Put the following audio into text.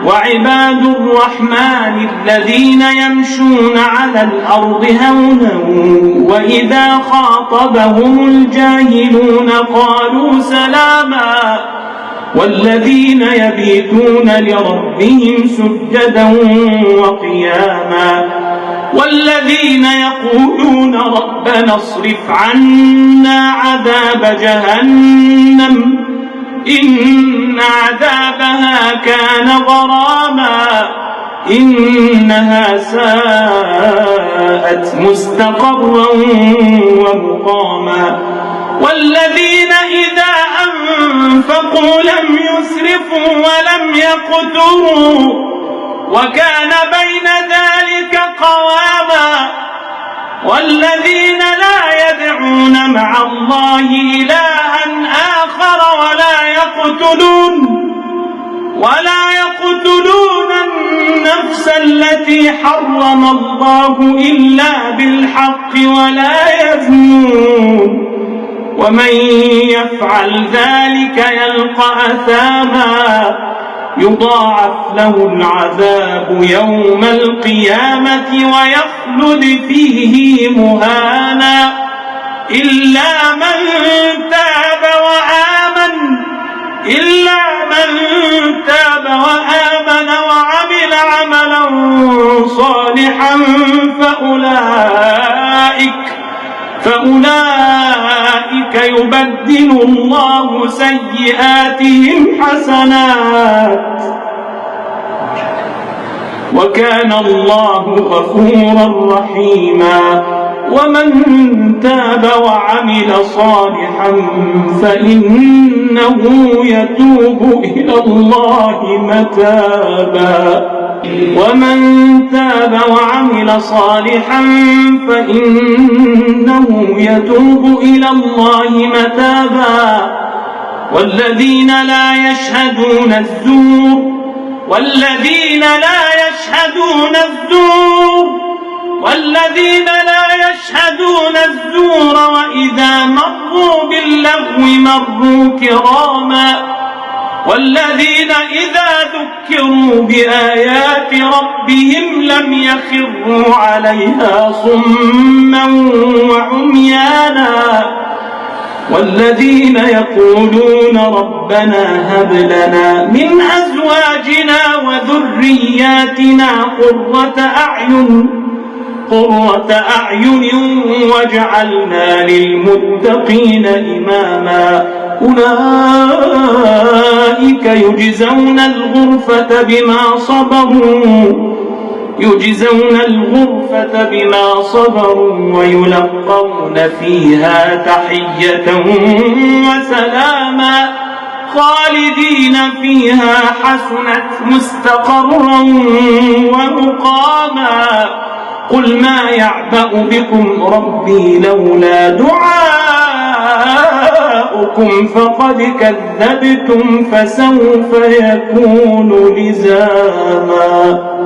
وعباد الرحمن الذين يمشون على الأرض هونا وإذا خاطبهم الجاهلون قالوا سلاما والذين يبيتون لربهم سجدا وقياما والذين يقولون ربنا اصرف عنا عذاب جهنم إن عذابها كان غراما إنها ساءت مستقرا ومقاما والذين إذا أنفقوا لم يسرفوا ولم يقتروا وكان بين ذلك قواما والذين لا يدعون مع الله إلها آخر ولا يقتلون النفس التي حرم الله إلا بالحق ولا يزنون ومن يفعل ذلك يلقى أثاما يضاعف له العذاب يوم القيامة ويخلد فيه مهانا إلا من تاب وعمل عملا صالحا فأولئك يبدل الله سيئاتهم حسنات وكان الله غفورا رحيما ومن تاب وعمل صالحا فإنه يتوب إلى الله متابا والذين لا يشهدون الزور وإذا مروا باللغو مروا كراما والذين إذا ذكروا بآيات ربهم لم يخروا عليها صما وعميانا والذين يقولون ربنا هب لنا من أزواجنا وذرياتنا قرة أعين واجعلنا للمتقين إماما أولئك يجزون الغرفة بما صبروا ويلقون فيها تحية وسلاما خالدين فيها حسنت مستقرا ومقاما قل ما يعبأ بكم ربي لولا دعاؤكم فقد كذبتم فسوف يكون لزاما.